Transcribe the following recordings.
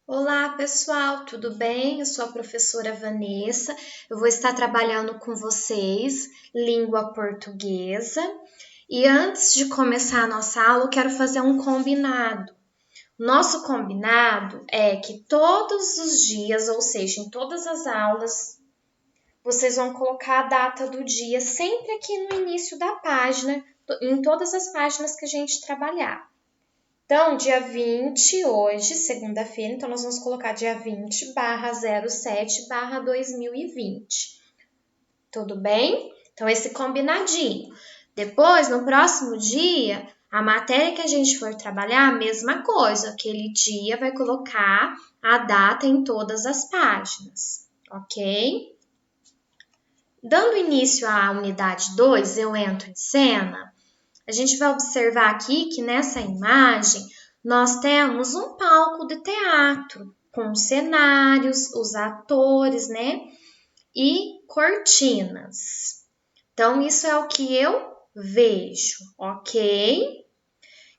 Olá, pessoal, tudo bem? Eu sou a professora Vanessa. Eu vou estar trabalhando com vocês língua portuguesa. E antes de começar a nossa aula, eu quero fazer um combinado. Nosso combinado é que todos os dias, ou seja, em todas as aulas, vocês vão colocar a data do dia sempre aqui no início da página, em todas as páginas que a gente trabalhar. Então, dia 20, hoje, segunda-feira, então nós vamos colocar dia 20/07/2020. Tudo bem? Então, esse combinadinho. Depois, no próximo dia, a matéria que a gente for trabalhar, a mesma coisa. Aquele dia vai colocar a data em todas as páginas, ok? Dando início à unidade 2, eu entro em cena. A gente vai observar aqui que nessa imagem nós temos um palco de teatro com cenários, os atores, né? E cortinas. Então, isso é o que eu vejo, ok?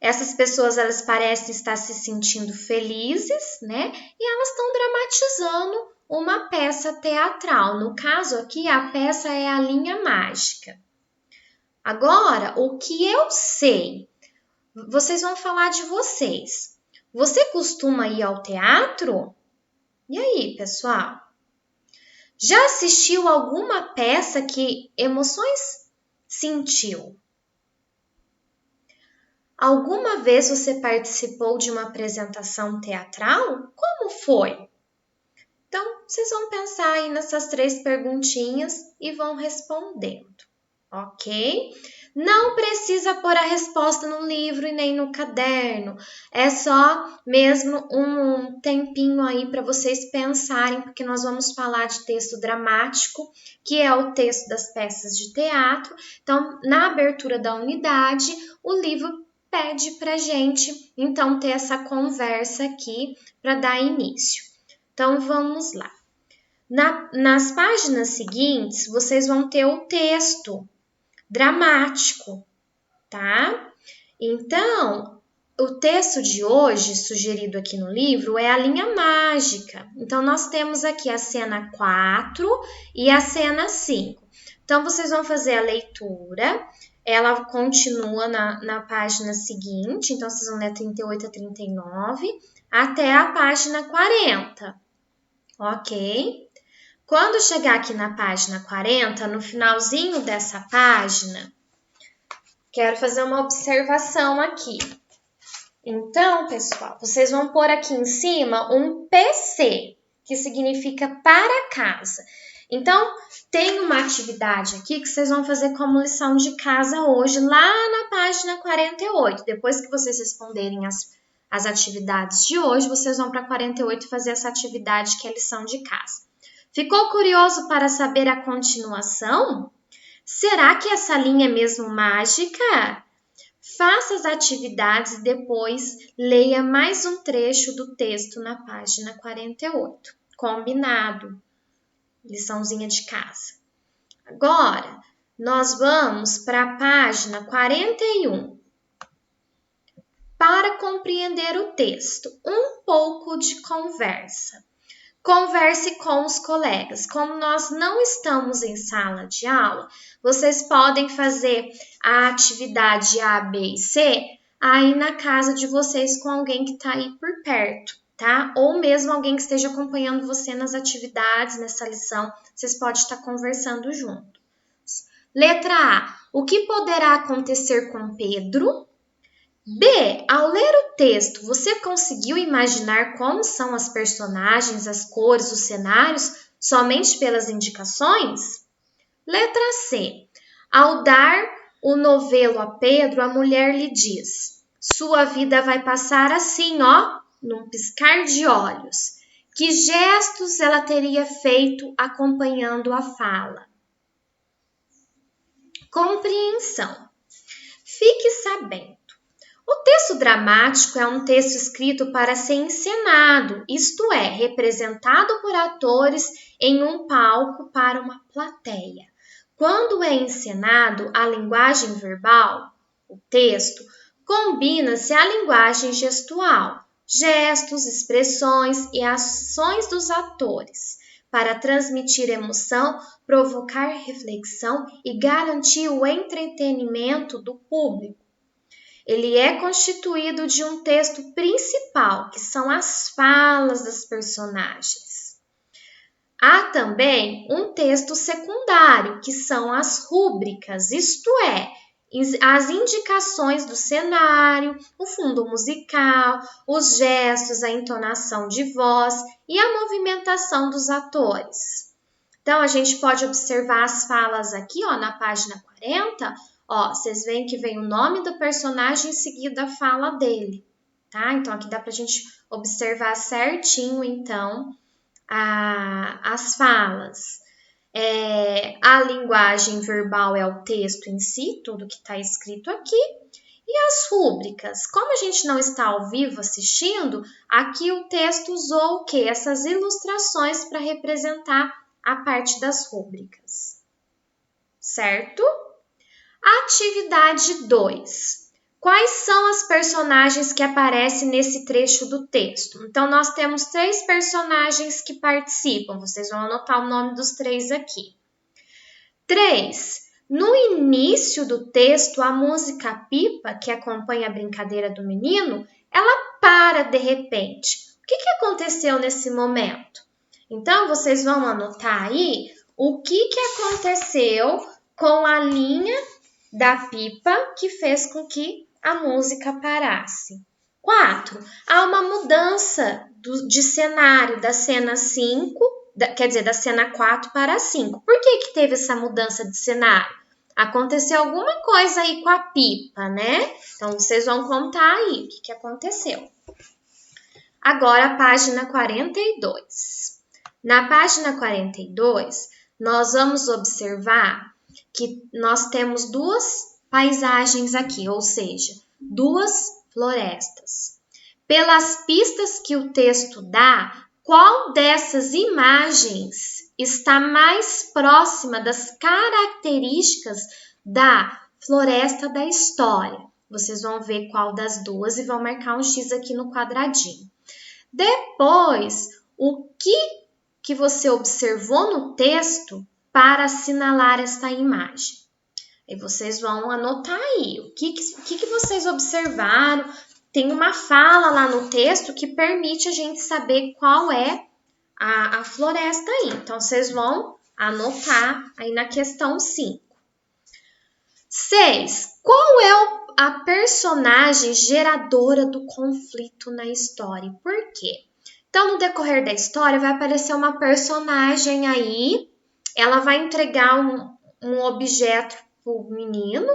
Essas pessoas, elas parecem estar se sentindo felizes, né? E elas estão dramatizando uma peça teatral. No caso aqui, a peça é a Linha Mágica. Agora, o que eu sei? Vocês vão falar de vocês. Você costuma ir ao teatro? E aí, pessoal? Já assistiu alguma peça que emoções sentiu? Alguma vez você participou de uma apresentação teatral? Como foi? Então, vocês vão pensar aí nessas 3 perguntinhas e vão respondendo, ok? Não precisa pôr a resposta no livro e nem no caderno. É só mesmo um tempinho aí para vocês pensarem, porque nós vamos falar de texto dramático, que é o texto das peças de teatro. Então, na abertura da unidade, o livro pede para gente, então, ter essa conversa aqui para dar início. Então, vamos lá. Nas páginas seguintes, vocês vão ter o texto dramático, tá? Então, o texto de hoje, sugerido aqui no livro, é a Linha Mágica. Então, nós temos aqui a cena 4 e a cena 5. Então, vocês vão fazer a leitura, ela continua na página seguinte, então vocês vão ler 38 a 39, até a página 40, ok? Quando chegar aqui na página 40, no finalzinho dessa página, quero fazer uma observação aqui. Então, pessoal, vocês vão pôr aqui em cima um PC, que significa para casa. Então, tem uma atividade aqui que vocês vão fazer como lição de casa hoje, lá na página 48. Depois que vocês responderem as atividades de hoje, vocês vão para 48 fazer essa atividade que é lição de casa. Ficou curioso para saber a continuação? Será que essa linha é mesmo mágica? Faça as atividades e depois leia mais um trecho do texto na página 48. Combinado? Liçãozinha de casa. Agora, nós vamos para a página 41. Para compreender o texto, um pouco de conversa. Converse com os colegas. Como nós não estamos em sala de aula, vocês podem fazer a atividade A, B e C aí na casa de vocês com alguém que está aí por perto, tá? Ou mesmo alguém que esteja acompanhando você nas atividades, nessa lição, vocês podem estar conversando juntos. Letra A. O que poderá acontecer com Pedro? B. Ao ler o texto, você conseguiu imaginar como são as personagens, as cores, os cenários, somente pelas indicações? Letra C. Ao dar o novelo a Pedro, a mulher lhe diz: sua vida vai passar assim, ó, num piscar de olhos. Que gestos ela teria feito acompanhando a fala? Compreensão. Fique sabendo. O texto dramático é um texto escrito para ser encenado, isto é, representado por atores em um palco para uma plateia. Quando é encenado, a linguagem verbal, o texto, combina-se à linguagem gestual. gestos, expressões e ações dos atores, para transmitir emoção, provocar reflexão e garantir o entretenimento do público. Ele é constituído de um texto principal, que são as falas das personagens. Há também um texto secundário, que são as rúbricas, isto é, as indicações do cenário, o fundo musical, os gestos, a entonação de voz e a movimentação dos atores. Então, a gente pode observar as falas aqui, ó, na página 40. Ó, vocês veem que vem o nome do personagem em seguida a fala dele, tá? Então, aqui dá pra gente observar certinho, então, as falas. A linguagem verbal é o texto em si, tudo que está escrito aqui. E as rúbricas, como a gente não está ao vivo assistindo, aqui o texto usou o quê? Essas ilustrações para representar a parte das rúbricas, certo? Atividade 2. Quais são as personagens que aparecem nesse trecho do texto? Então, nós temos 3 personagens que participam. Vocês vão anotar o nome dos 3 aqui. 3. No início do texto, a música Pipa, que acompanha a brincadeira do menino, ela para de repente. O que aconteceu nesse momento? Então, vocês vão anotar aí o que aconteceu com a linha da pipa que fez com que a música parasse. 4. Há uma mudança de cenário da cena 5, da cena 4 para a 5. Por que teve essa mudança de cenário? Aconteceu alguma coisa aí com a pipa, né? Então, vocês vão contar aí o que aconteceu. Agora, a página 42. Na página 42, nós vamos observar que nós temos 2 paisagens aqui, ou seja, 2 florestas. Pelas pistas que o texto dá, qual dessas imagens está mais próxima das características da floresta da história? Vocês vão ver qual das 2 e vão marcar um X aqui no quadradinho. Depois, o que você observou no texto para assinalar esta imagem? E vocês vão anotar aí o que vocês observaram. Tem uma fala lá no texto que permite a gente saber qual é a floresta aí. Então, vocês vão anotar aí na questão 5. 6. Qual é a personagem geradora do conflito na história? Por quê? Então, no decorrer da história, vai aparecer uma personagem aí, ela vai entregar um objeto para o menino,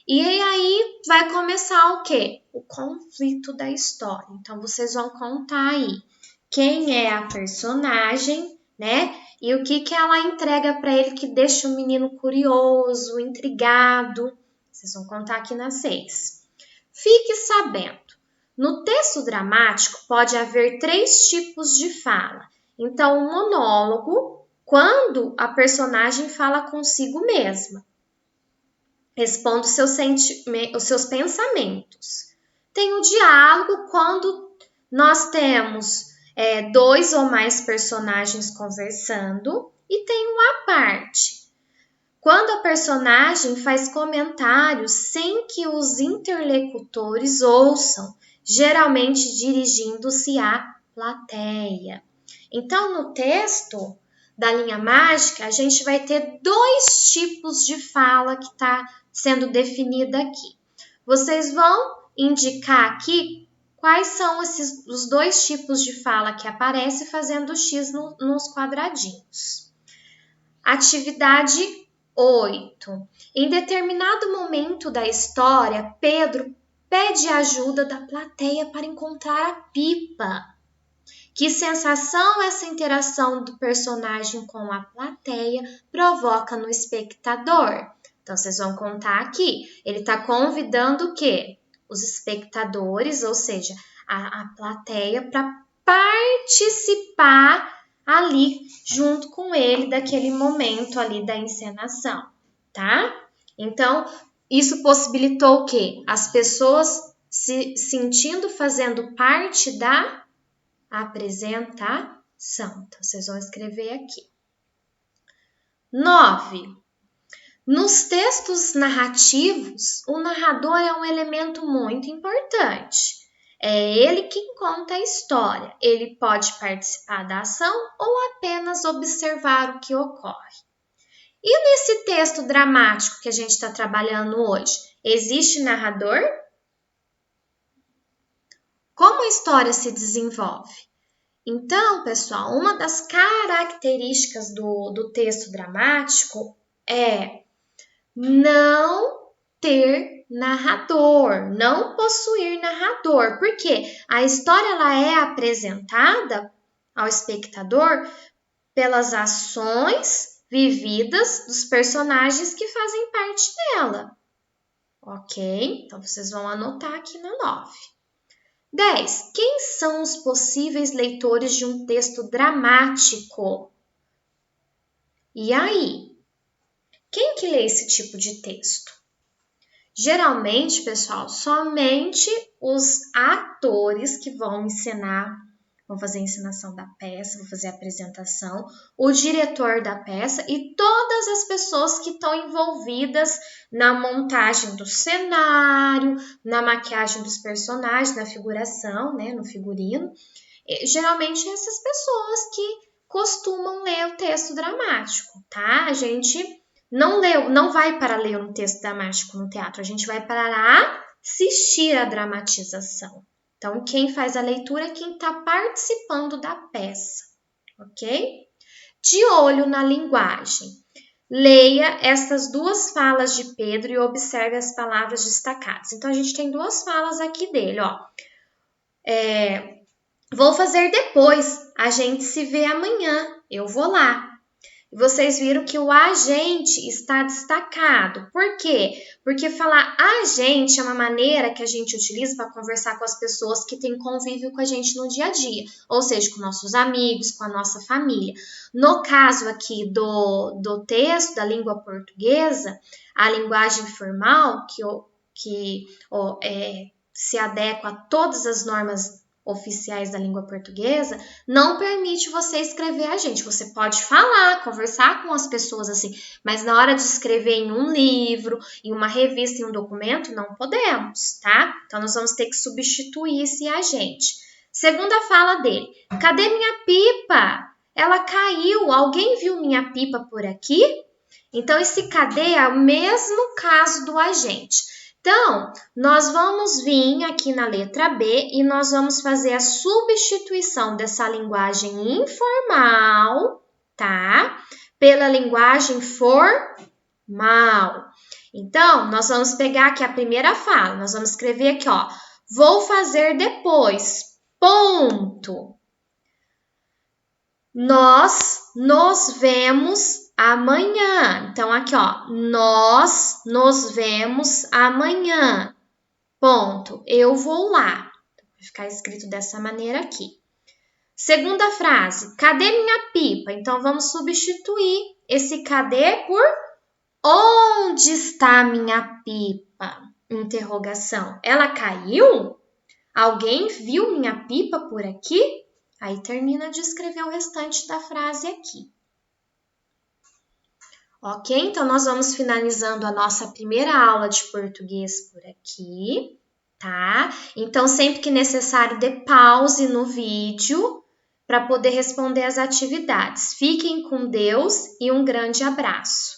e aí vai começar o quê? O conflito da história. Então, vocês vão contar aí quem é a personagem, né? E o que ela entrega para ele que deixa o menino curioso, intrigado. Vocês vão contar aqui na 6. Fique sabendo, no texto dramático pode haver 3 tipos de fala. Então, o monólogo, quando a personagem fala consigo mesma, responde os seus pensamentos. Tem o diálogo, quando nós temos 2 ou mais personagens conversando, e tem o à parte, quando a personagem faz comentários sem que os interlocutores ouçam, geralmente dirigindo-se à plateia. Então, no texto da linha mágica, a gente vai ter 2 tipos de fala que está sendo definida aqui. Vocês vão indicar aqui quais são os 2 tipos de fala que aparecem fazendo X nos quadradinhos. Atividade 8. Em determinado momento da história, Pedro pede ajuda da plateia para encontrar a pipa. Que sensação essa interação do personagem com a plateia provoca no espectador? Então, vocês vão contar aqui. Ele está convidando o quê? Os espectadores, ou seja, a plateia, para participar ali junto com ele daquele momento ali da encenação, tá? Então, isso possibilitou o quê? As pessoas se sentindo fazendo parte da apresentação. Então, vocês vão escrever aqui. 9. Nos textos narrativos, o narrador é um elemento muito importante. É ele quem conta a história. Ele pode participar da ação ou apenas observar o que ocorre. E nesse texto dramático que a gente está trabalhando hoje, existe narrador? Como a história se desenvolve? Então, pessoal, uma das características do texto dramático é não ter narrador, não possuir narrador. Por quê? A história ela é apresentada ao espectador pelas ações vividas dos personagens que fazem parte dela. Ok? Então, vocês vão anotar aqui na 9. 10. Quem são os possíveis leitores de um texto dramático? E aí? Quem que lê esse tipo de texto? Geralmente, pessoal, somente os atores que vão fazer a encenação da peça, vão fazer a apresentação, o diretor da peça e todas as pessoas que estão envolvidas na montagem do cenário, na maquiagem dos personagens, na figuração, né, no figurino. Geralmente, essas pessoas que costumam ler o texto dramático, tá? A gente não vai para ler um texto dramático no teatro, a gente vai para assistir a dramatização. Então, quem faz a leitura é quem está participando da peça, ok? De olho na linguagem. Leia essas duas falas de Pedro e observe as palavras destacadas. Então, a gente tem duas falas aqui dele, ó. Vou fazer depois, a gente se vê amanhã, eu vou lá. Vocês viram que o agente está destacado. Por quê? Porque falar agente é uma maneira que a gente utiliza para conversar com as pessoas que têm convívio com a gente no dia a dia, ou seja, com nossos amigos, com a nossa família. No caso aqui do texto da língua portuguesa, a linguagem formal, que se adequa a todas as normas oficiais da língua portuguesa, não permite você escrever agente. Você pode falar, conversar com as pessoas assim, mas na hora de escrever em um livro, em uma revista, em um documento, não podemos, tá? Então, nós vamos ter que substituir esse agente. Segunda fala dele. Cadê minha pipa? Ela caiu. Alguém viu minha pipa por aqui? Então, esse cadê é o mesmo caso do agente. Então, nós vamos vir aqui na letra B e nós vamos fazer a substituição dessa linguagem informal, tá? Pela linguagem formal. Então, nós vamos pegar aqui a primeira fala, nós vamos escrever aqui, ó. Vou fazer depois, ponto. Nós nos vemos amanhã. Então, aqui, ó, nós nos vemos amanhã. Ponto. Eu vou lá. Vai ficar escrito dessa maneira aqui. Segunda frase. Cadê minha pipa? Então, vamos substituir esse cadê por onde está minha pipa? Interrogação. Ela caiu? Alguém viu minha pipa por aqui? Aí, termina de escrever o restante da frase aqui. Ok? Então, nós vamos finalizando a nossa primeira aula de português por aqui, tá? Então, sempre que necessário, dê pause no vídeo para poder responder as atividades. Fiquem com Deus e um grande abraço.